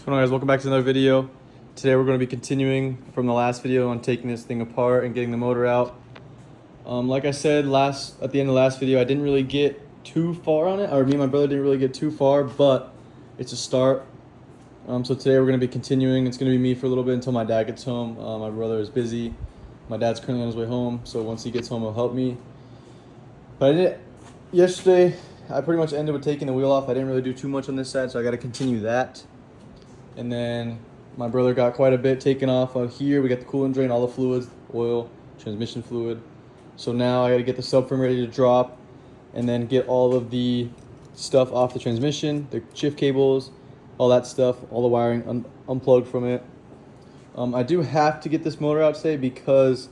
going on, guys? Welcome back to another video. Today we're going to be continuing from the last video on taking this thing apart and getting the motor out. Like I said at the end of the last video, I didn't really get too far on it, or me and my brother didn't really get too far, but it's a start. So today we're going to be continuing. It's going to be me for a little bit until my dad gets home. My brother is busy. My dad's currently on his way home, so once he gets home, he'll help me. But yesterday, I pretty much ended with taking the wheel off. I didn't really do too much on this side, so I got to continue that. And then my brother got quite a bit taken off out here. We got the coolant drain, all the fluids, oil, transmission fluid. So now I got to get the subframe ready to drop and then get all of the stuff off the transmission, the shift cables, all that stuff, all the wiring unplugged from it. I do have to get this motor out today because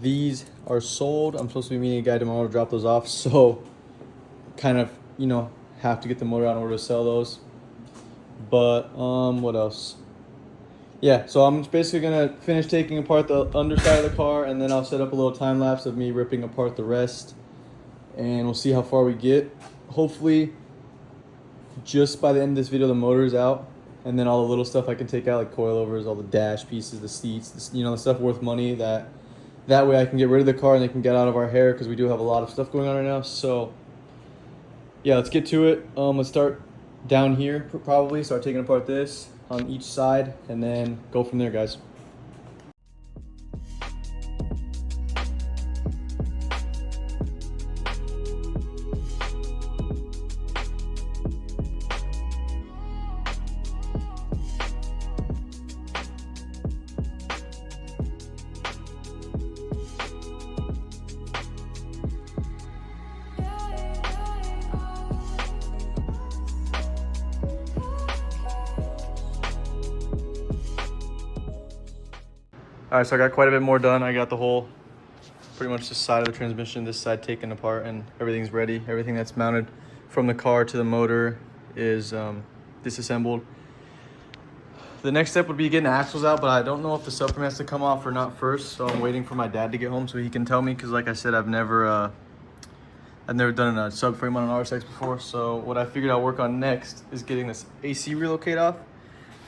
these are sold. I'm supposed to be meeting a guy tomorrow to drop those off. So kind of, have to get the motor out in order to sell those. But what else? Yeah, so I'm basically gonna finish taking apart the underside of the car, and then I'll set up a little time lapse of me ripping apart the rest, and we'll see how far we get. Hopefully just by the end of this video the motor is out, and then all the little stuff I can take out, like coilovers, all the dash pieces, the seats, the stuff worth money, that way I can get rid of the car and they can get out of our hair, because we do have a lot of stuff going on right now. So yeah, let's get to it. Let's start down here, probably start taking apart this on each side and then go from there, guys. All right, so I got quite a bit more done. I got the whole, pretty much this side of the transmission, this side taken apart, and everything's ready. Everything that's mounted from the car to the motor is disassembled. The next step would be getting the axles out, but I don't know if the subframe has to come off or not first. So I'm waiting for my dad to get home so he can tell me, because like I said, I've never done a subframe on an RSX before. So what I figured I'll work on next is getting this AC relocate off,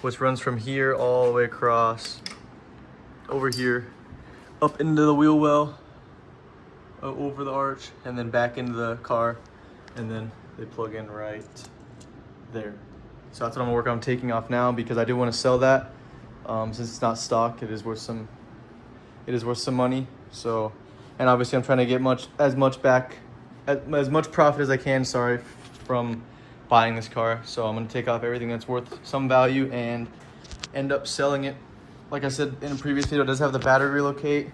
which runs from here all the way across over here, up into the wheel well, over the arch, and then back into the car, and then they plug in right there. So that's what I'm gonna work on taking off now, because I do want to sell that. Since it's not stock, it is worth some money. So, and obviously I'm trying to get as much profit as I can, from buying this car. So I'm gonna take off everything that's worth some value and end up selling it. Like I said in a previous video, it does have the battery relocate,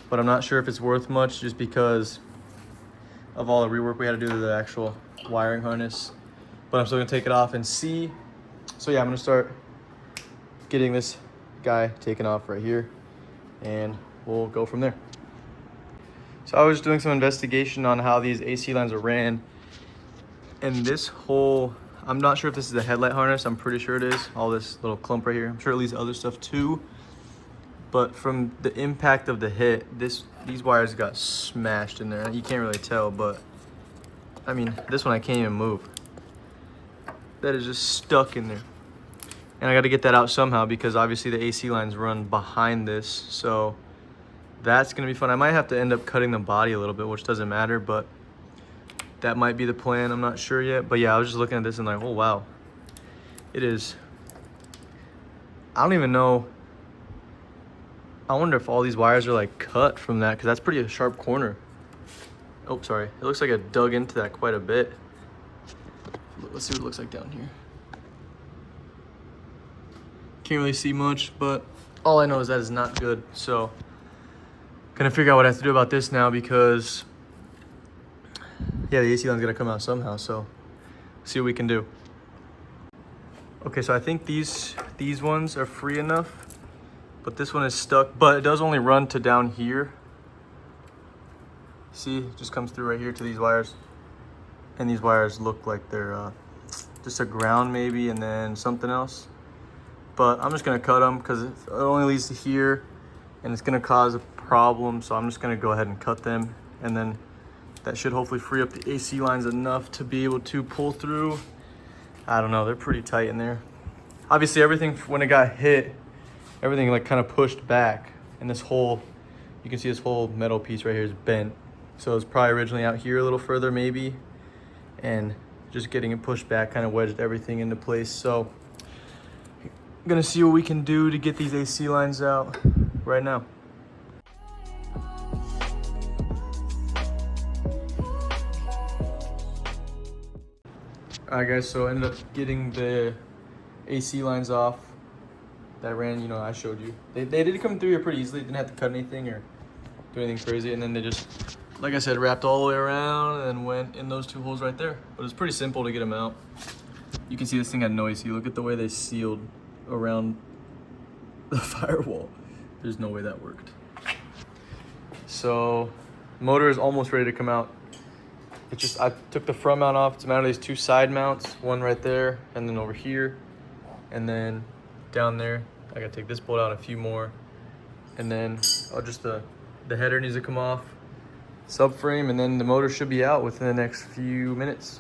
but I'm not sure if it's worth much just because of all the rework we had to do to the actual wiring harness. But I'm still gonna take it off and see. So yeah, I'm gonna start getting this guy taken off right here, and we'll go from there. So I was doing some investigation on how these AC lines are ran, and this whole, I'm not sure if this is a headlight harness. I'm pretty sure it is. All this little clump right here. I'm sure it leads to other stuff too. But from the impact of the hit, these wires got smashed in there. You can't really tell, but I mean, this one I can't even move. That is just stuck in there. And I got to get that out somehow, because obviously the AC lines run behind this. So that's going to be fun. I might have to end up cutting the body a little bit, which doesn't matter, but that might be the plan. I'm not sure yet. But yeah, I was just looking at this and like, oh wow. It is. I don't even know. I wonder if all these wires are like cut from that, because that's pretty a sharp corner. Oh, sorry. It looks like I dug into that quite a bit. Let's see what it looks like down here. Can't really see much, but all I know is that is not good. So gonna figure out what I have to do about this now, because yeah, the AC line's gonna come out somehow. So see what we can do. Okay, so I think these ones are free enough, but this one is stuck, but it does only run to down here. See, it just comes through right here to these wires. And these wires look like they're just a ground maybe, and then something else. But I'm just gonna cut them because it only leads to here, and it's gonna cause a problem. So I'm just gonna go ahead and cut them, and then that should hopefully free up the AC lines enough to be able to pull through. I don't know, they're pretty tight in there. obviously everything when it got hit, everything like kind of pushed back, and this whole, you can see this whole metal piece right here is bent. So it's probably originally out here a little further maybe, and just getting it pushed back kind of wedged everything into place. So I'm gonna see what we can do to get these AC lines out right now. Alright guys, so I ended up getting the AC lines off that ran, you know, I showed you. They did come through here pretty easily, didn't have to cut anything or do anything crazy, and then they just, like I said, wrapped all the way around and then went in those two holes right there. But it's pretty simple to get them out. You can see this thing had no AC. Look at the way they sealed around the firewall. There's no way that worked. So motor is almost ready to come out. It's just, I took the front mount off. It's mounted these two side mounts, one right there and then over here, and then down there I gotta take this bolt out, a few more, and then just the header needs to come off, subframe, and then the motor should be out within the next few minutes.